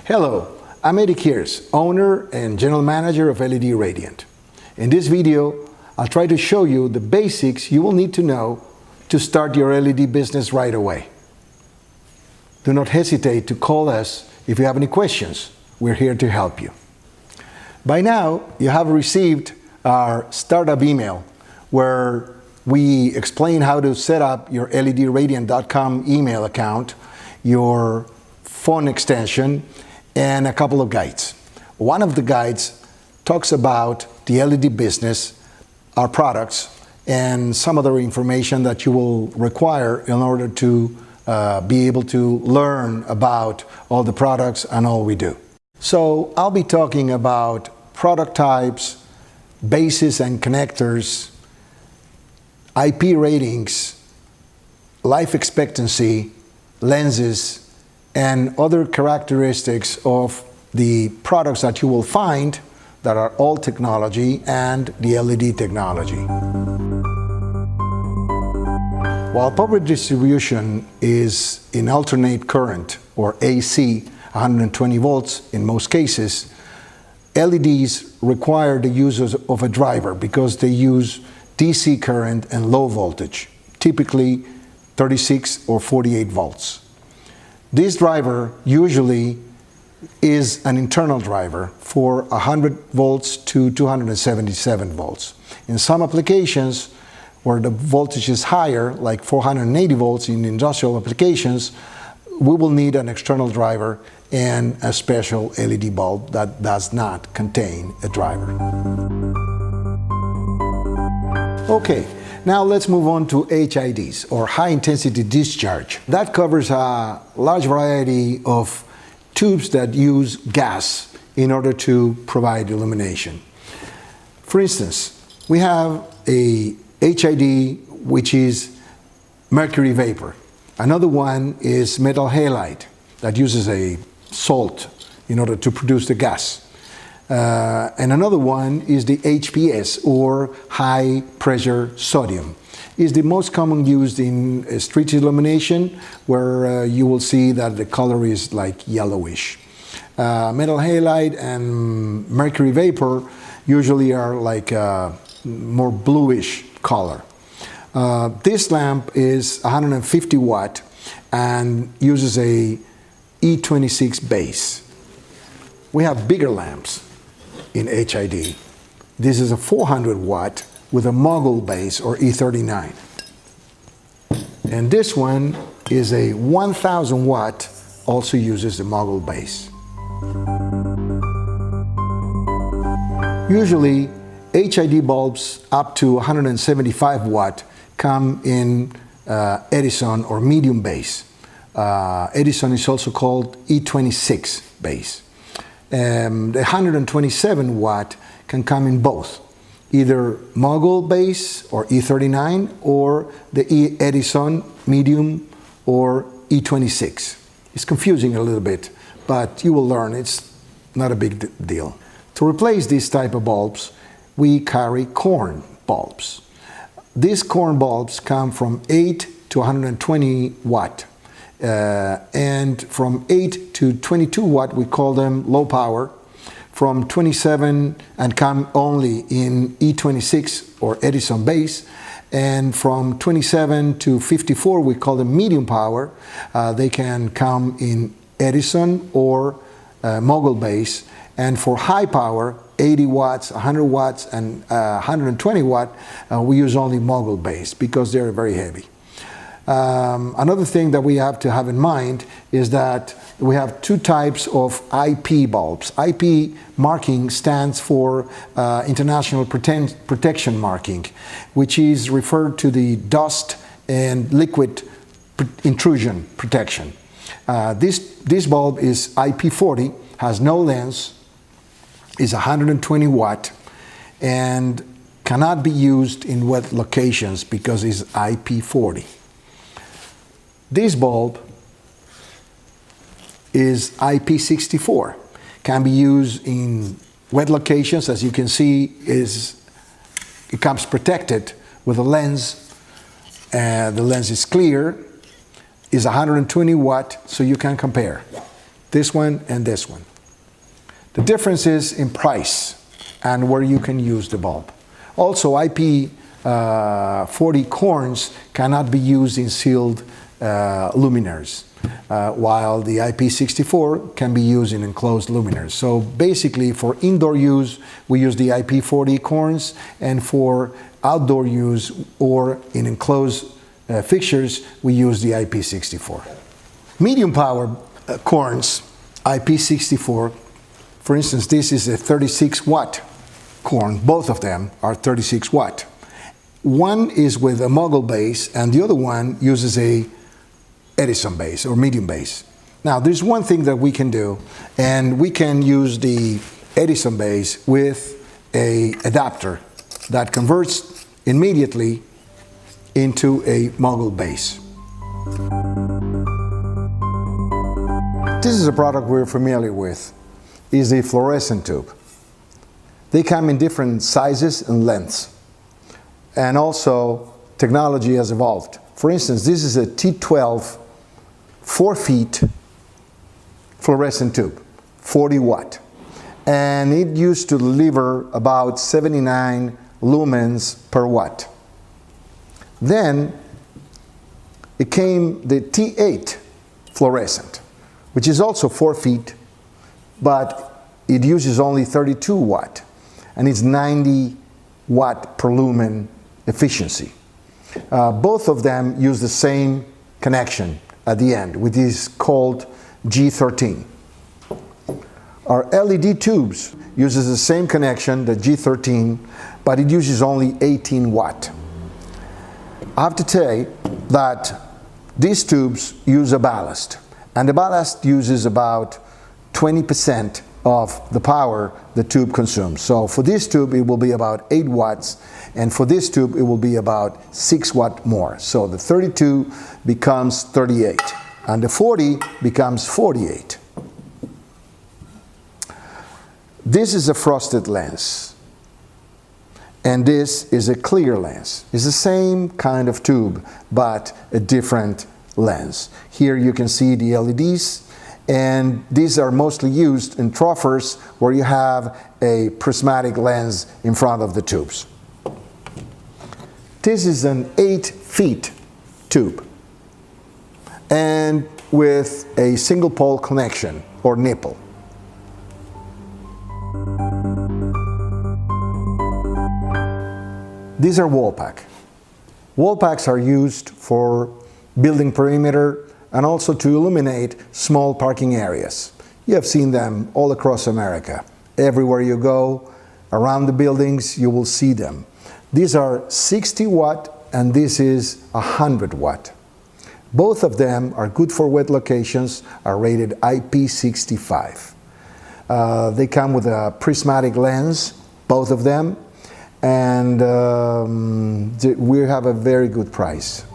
Hello, I'm Eddie Kears, owner and general manager of LED Radiant. In this video, I'll try to show you the basics you will need to know to start your LED business right away. Do not hesitate to call us if you have any questions. We're here to help you. By now, you have received our startup email where we explain how to set up your LEDRadiantWelcome email account, your phone extension, and a couple of guides. One of the guides talks about the LED business, our products, and some other information that you will require in order to be able to learn about all the products and all we do. So I'll be talking about product types, bases and connectors, IP ratings, life expectancy, lenses, and other characteristics of the products that you will find that are all technology and the LED technology. While power distribution is in alternate current, or AC, 120 volts in most cases, LEDs require the use of a driver because they use DC current and low voltage, typically 36 or 48 volts. This driver usually is an internal driver for 100 volts to 277 volts. In some applications where the voltage is higher, like 480 volts in industrial applications, we will need an external driver and a special LED bulb that does not contain a driver. Okay. Now let's move on to HIDs, or high intensity discharge. That covers a large variety of tubes that use gas in order to provide illumination. For instance, we have a HID which is mercury vapor. Another one is metal halide that uses a salt in order to produce the gas. And another one is the HPS, or high pressure sodium. Is the most common used in street illumination, where you will see that the color is like yellowish. Metal halide and mercury vapor usually are like a more bluish color. This lamp is 150 watt and uses a E26 base. We have bigger lamps in HID. This is a 400 watt with a mogul base, or E39. And this one is a 1000 watt, also uses the mogul base. Usually HID bulbs up to 175 watt come in Edison or medium base. Edison is also called E26 base. The 127 watt can come in both, either mogul base or E39, or the Edison medium or E26. It's confusing a little bit, but you will learn it's not a big deal. To replace these type of bulbs, we carry corn bulbs. These corn bulbs come from 8 to 120 watt. And from 8 to 22 watt, we call them low power. From 27 and come only in E26 or Edison base. And from 27 to 54, we call them medium power. They can come in Edison or mogul base. And for high power, 80 watts, 100 watts, and 120 watt, we use only mogul base because they're very heavy. Another thing that we have to have in mind is that we have two types of IP bulbs. IP marking stands for International Protection Marking, which is referred to the dust and liquid intrusion protection. This bulb is IP40, has no lens, is 120 watt, and cannot be used in wet locations because it's IP40. This bulb is IP64, can be used in wet locations. As you can see, it comes protected with a lens. The lens is clear, is 120 watt, so you can compare. this one and this one. The difference is in price and where you can use the bulb. Also, IP40 corns cannot be used in sealed luminaires, while the IP64 can be used in enclosed luminaires. So basically, for indoor use, we use the IP40 corns, and for outdoor use or in enclosed fixtures, we use the IP64. Medium power corns, IP64, for instance, this is a 36 watt corn. Both of them are 36 watt. One is with a Mogul base and the other one uses a Edison base or medium base. Now there's one thing that we can do, and we can use the Edison base with a adapter that converts immediately into a Mogul base. This is a product we're familiar with, is a fluorescent tube. They come in different sizes and lengths. And also, technology has evolved. For instance, this is a T12 4 feet fluorescent tube, 40 watt. And it used to deliver about 79 lumens per watt. Then it came the T8 fluorescent, which is also 4 feet, but it uses only 32 watt, and it's 90 watt per lumen efficiency. Both of them use the same connection at the end, which is called G13. Our LED tubes uses the same connection, the G13, but it uses only 18 watt. I have to say that these tubes use a ballast, and the ballast uses about 20% of the power the tube consumes. So for this tube it will be about 8 watts, and for this tube it will be about 6 watt more. So the 32 becomes 38 and the 40 becomes 48. This is a frosted lens and this is a clear lens. It's the same kind of tube but a different lens. Here you can see the LEDs, and these are mostly used in troughers where you have a prismatic lens in front of the tubes. This is an 8 feet tube and with a single pole connection or nipple. These are wall pack. Wall packs are used for building perimeter and also to illuminate small parking areas. You have seen them all across America. Everywhere you go, around the buildings, you will see them. These are 60 watt and this is 100 watt. Both of them are good for wet locations, are rated IP65. They come with a prismatic lens, both of them, and we have a very good price.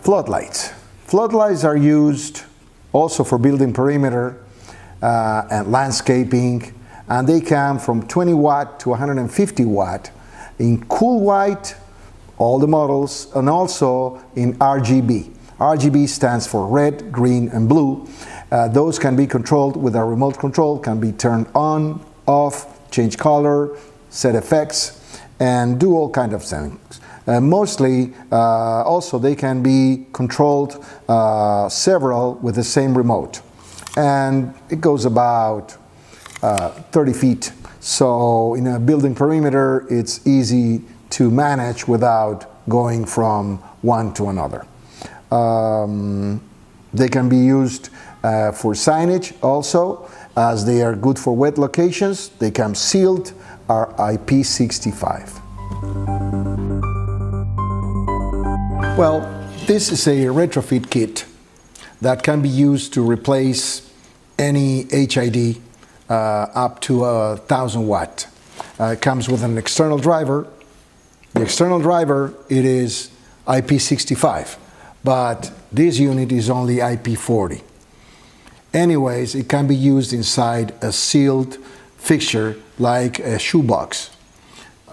Floodlights. Floodlights are used also for building perimeter and landscaping, and they come from 20 watt to 150 watt in cool white, all the models, and also in RGB. RGB stands for red, green, and blue. Those can be controlled with a remote control, can be turned on, off, change color, set effects, and do all kinds of things. Mostly, also they can be controlled several with the same remote. And it goes about 30 feet. So in a building perimeter, it's easy to manage without going from one to another. They can be used for signage also, as they are good for wet locations. They come sealed, are IP65. Well, this is a retrofit kit that can be used to replace any HID up to 1,000 watt. It comes with an external driver. The external driver, it is IP65, but this unit is only IP40. Anyways, it can be used inside a sealed fixture like a shoebox.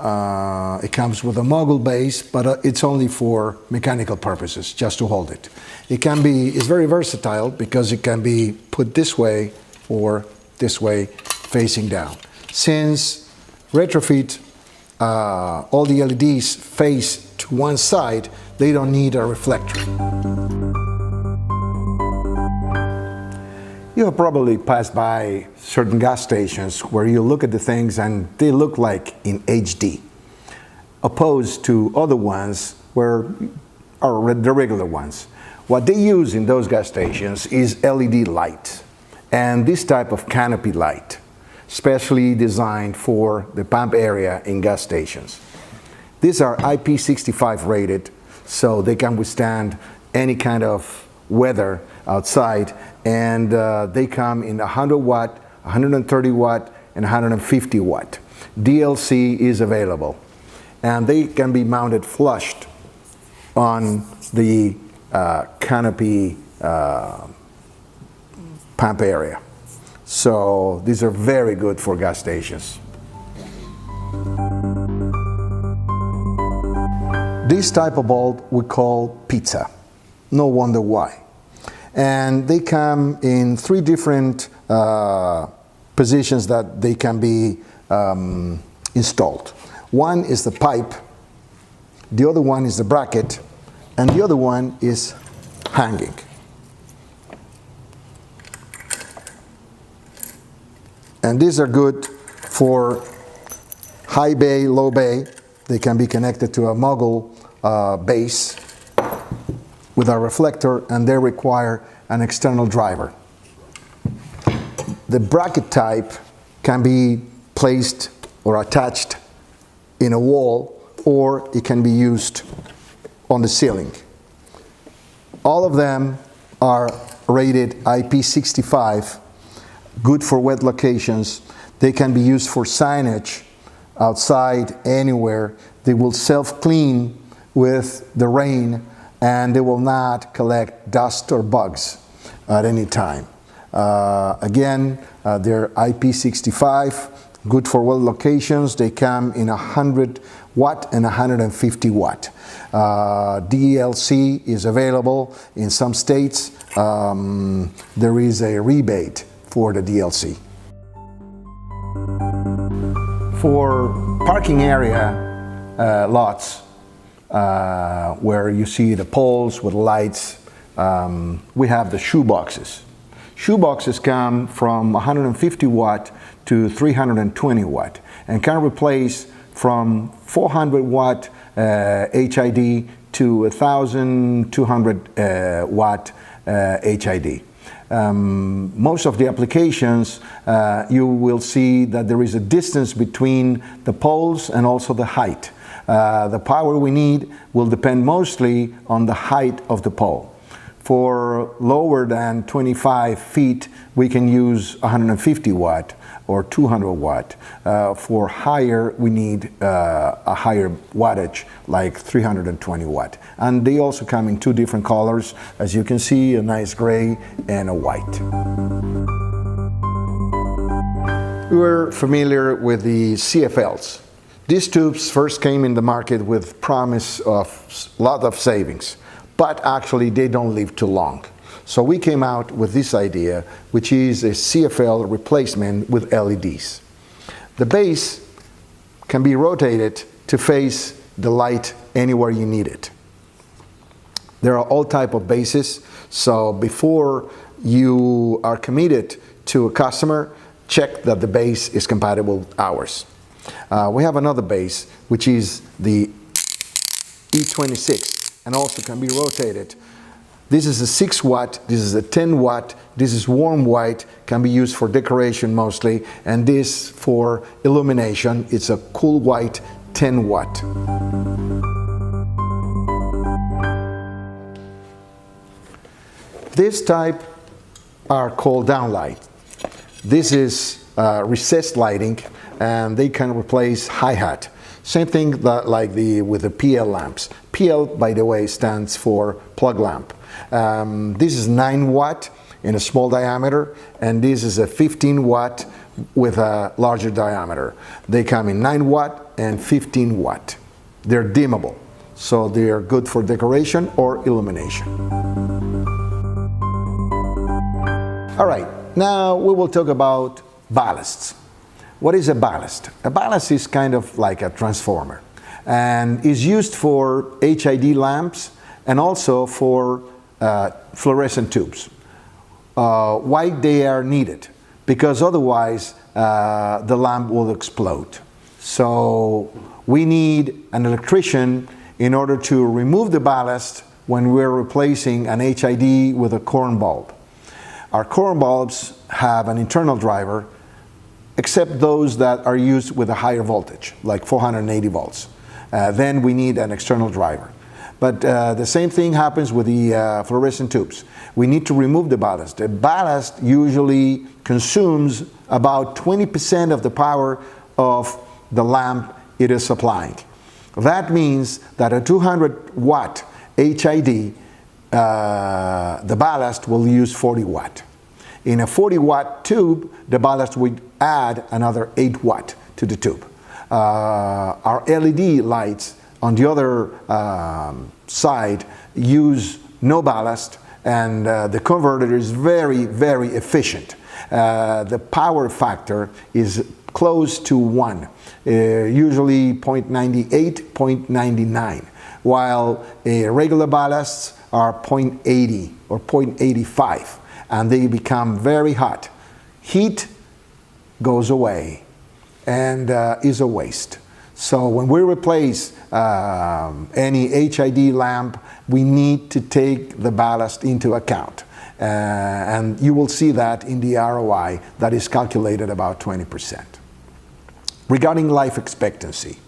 It comes with a mogul base, but it's only for mechanical purposes, just to hold it. It's very versatile because it can be put this way or this way, facing down. Since retrofit, all the LEDs face to one side, they don't need a reflector. You have probably passed by certain gas stations where you look at the things and they look like in HD, opposed to other ones where are the regular ones. What they use in those gas stations is LED light, and this type of canopy light, specially designed for the pump area in gas stations. These are IP65 rated, so they can withstand any kind of weather outside, and they come in 100 watt, 130 watt, and 150 watt. DLC is available, and they can be mounted flushed on the canopy pump area. So these are very good for gas stations. This type of bulb we call pizza. No wonder why. And they come in 3 different positions that they can be installed. One is the pipe, the other one is the bracket, and the other one is hanging. And these are good for high bay, low bay. They can be connected to a mogul base with a reflector, and they require an external driver. The bracket type can be placed or attached in a wall, or it can be used on the ceiling. All of them are rated IP65, good for wet locations. They can be used for signage outside, anywhere. They will self-clean with the rain, and they will not collect dust or bugs at any time. Again, they're IP65, good for well locations. They come in 100 watt and 150 watt. DLC is available in some states. There is a rebate for the DLC. For parking area lots, where you see the poles with lights, we have the shoe boxes. Shoe boxes come from 150 watt to 320 watt and can replace from 400 watt HID to 1200 watt HID. Most of the applications, you will see that there is a distance between the poles and also the height. The power we need will depend mostly on the height of the pole. For lower than 25 feet, we can use 150 watt or 200 watt. For higher, we need a higher wattage, like 320 watt. And they also come in 2 different colors, as you can see, a nice gray and a white. We're familiar with the CFLs. These tubes first came in the market with promise of a lot of savings, but actually they don't live too long. So we came out with this idea, which is a CFL replacement with LEDs. The base can be rotated to face the light anywhere you need it. There are all types of bases, so before you are committed to a customer, check that the base is compatible with ours. We have another base, which is the E26, and also can be rotated. This is a 6 watt, this is a 10 watt, this is warm white, can be used for decoration mostly, and this for illumination. It's a cool white 10 watt. This type are called downlight. This is recessed lighting, and they can replace hi-hat. Same thing like with the PL lamps. PL, by the way, stands for plug lamp. This is 9 watt in a small diameter, and this is a 15 watt with a larger diameter. They come in 9 watt and 15 watt. They're dimmable, so they are good for decoration or illumination. All right, now we will talk about ballasts. What is a ballast? A ballast is kind of like a transformer and is used for HID lamps and also for fluorescent tubes. Why they are needed? Because otherwise the lamp will explode. So we need an electrician in order to remove the ballast when we're replacing an HID with a current bulb. Our current bulbs have an internal driver, except those that are used with a higher voltage, like 480 volts. Then we need an external driver. But the same thing happens with the fluorescent tubes. We need to remove the ballast. The ballast usually consumes about 20% of the power of the lamp it is supplying. That means that a 200 watt HID, the ballast will use 40 watt. In a 40 watt tube, the ballast would add another 8 watt to the tube. Our LED lights on the other side use no ballast, and the converter is very, very efficient. The power factor is close to 1, usually 0.98, 0.99, while regular ballasts are 0.80 or 0.85, and they become very hot. Heat goes away and is a waste. So when we replace any HID lamp, we need to take the ballast into account. And you will see that in the ROI that is calculated about 20%. Regarding life expectancy,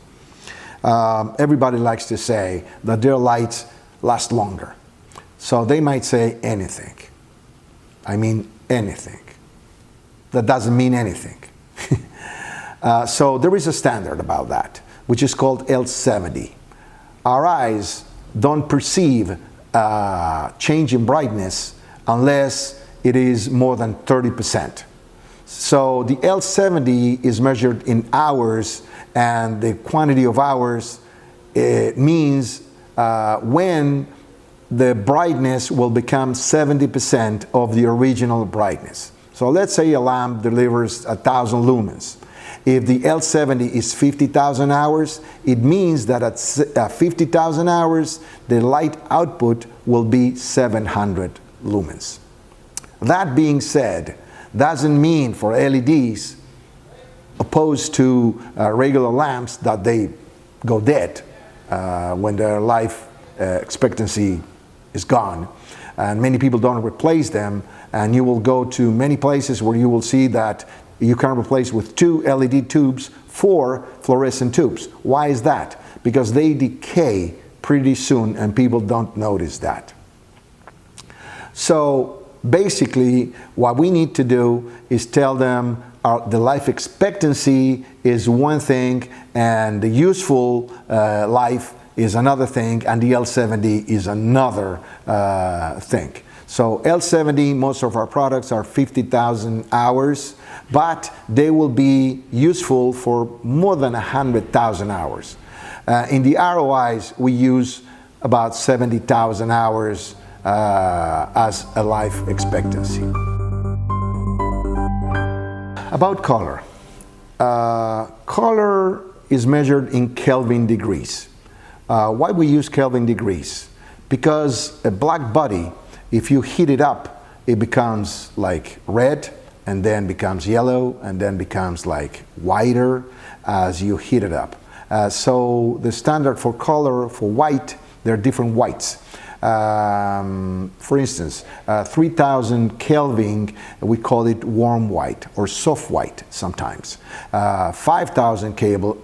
everybody likes to say that their lights last longer. So they might say anything. I mean anything. That doesn't mean anything. So there is a standard about that, which is called L70. Our eyes don't perceive change in brightness unless it is more than 30%. So the L70 is measured in hours, and the quantity of hours means when the brightness will become 70% of the original brightness. So let's say a lamp delivers 1,000 lumens. If the L70 is 50,000 hours, it means that at 50,000 hours, the light output will be 700 lumens. That being said, doesn't mean for LEDs, opposed to regular lamps, that they go dead when their life expectancy is gone. And many people don't replace them, and you will go to many places where you will see that you can replace with 2 LED tubes 4 fluorescent tubes. Why is that? Because they decay pretty soon and people don't notice that. So basically what we need to do is tell them the life expectancy is one thing and the useful life is another thing, and the L70 is another thing. So L70, most of our products are 50,000 hours, but they will be useful for more than 100,000 hours. In the ROIs, we use about 70,000 hours as a life expectancy. About color. Color is measured in Kelvin degrees. Why we use Kelvin degrees? Because a black body, if you heat it up, it becomes like red, and then becomes yellow, and then becomes like whiter as you heat it up. So the standard for color for white, there are different whites. For instance, 3000 Kelvin, we call it warm white or soft white sometimes. 5000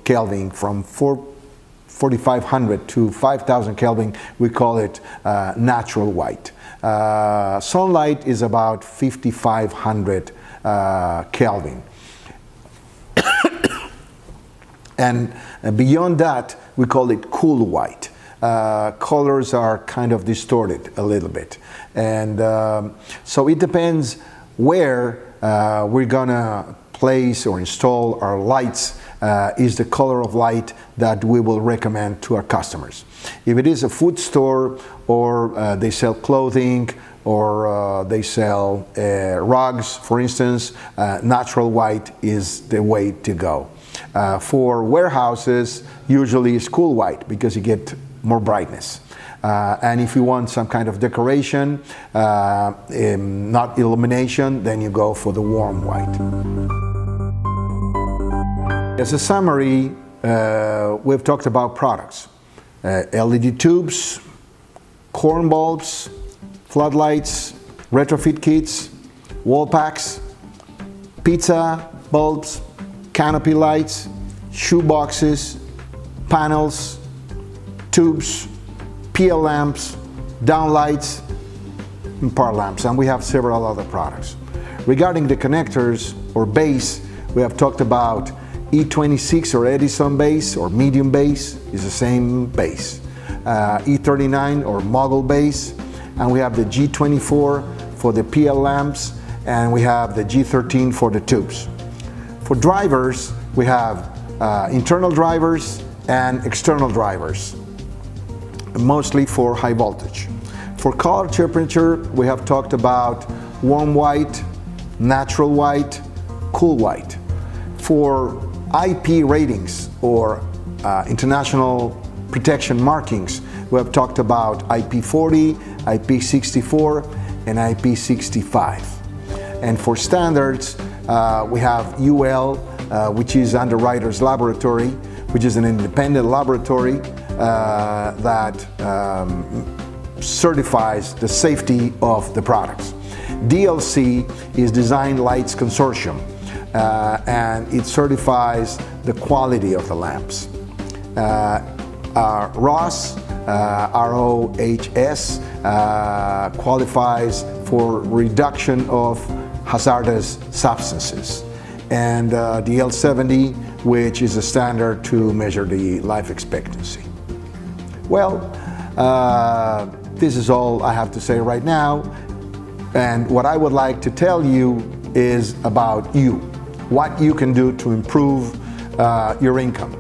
Kelvin, from 4500 to 5000 Kelvin, we call it natural white. Sunlight is about 5500 Kelvin. And beyond that, we call it cool white. Colors are kind of distorted a little bit. And so it depends where we're gonna place or install our lights is the color of light that we will recommend to our customers. If it is a food store, or they sell clothing, or they sell rugs, for instance, natural white is the way to go. For warehouses, usually it's cool white because you get more brightness. And if you want some kind of decoration, not illumination, then you go for the warm white. As a summary, we've talked about products. LED tubes, corn bulbs, floodlights, retrofit kits, wall packs, pizza bulbs, canopy lights, shoe boxes, panels, tubes, PL lamps, downlights, and par lamps, and we have several other products. Regarding the connectors or base, we have talked about E26 or Edison base or medium base is the same base. E39 or mogul base, and we have the G24 for the PL lamps, and we have the G13 for the tubes. For drivers, we have internal drivers and external drivers, mostly for high voltage. For color temperature, we have talked about warm white, natural white, cool white. For IP ratings or international protection markings, we have talked about IP40, IP64, and IP65. And for standards, we have UL, which is Underwriters Laboratory, which is an independent laboratory that certifies the safety of the products. DLC is Design Lights Consortium, and it certifies the quality of the lamps. ROHS, ROHS, qualifies for reduction of hazardous substances. And the L70, which is a standard to measure the life expectancy. Well, this is all I have to say right now. And what I would like to tell you is about you, what you can do to improve your income.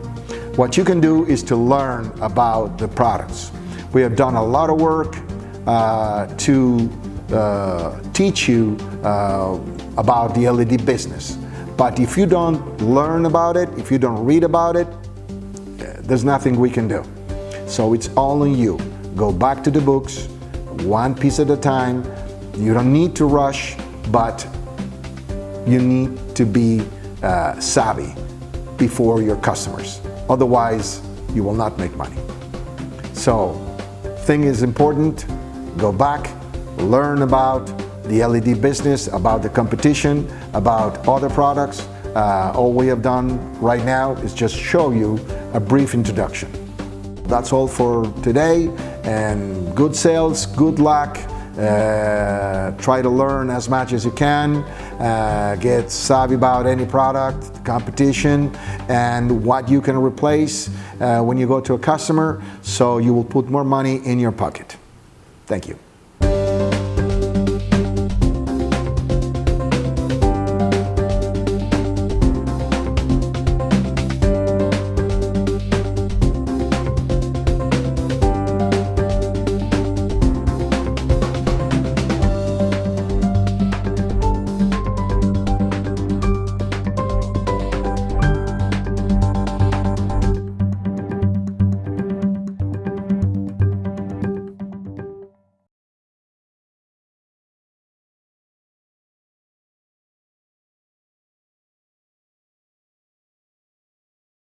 What you can do is to learn about the products. We have done a lot of work to teach you about the LED business. But if you don't learn about it, if you don't read about it, there's nothing we can do. So it's all on you. Go back to the books, one piece at a time. You don't need to rush, but you need to be savvy before your customers. Otherwise, you will not make money. So, thing is important, go back, learn about the LED business, about the competition, about other products. All we have done right now is just show you a brief introduction. That's all for today, and good sales, good luck. Try to learn as much as you can, get savvy about any product, competition, and what you can replace when you go to a customer, so you will put more money in your pocket. Thank you.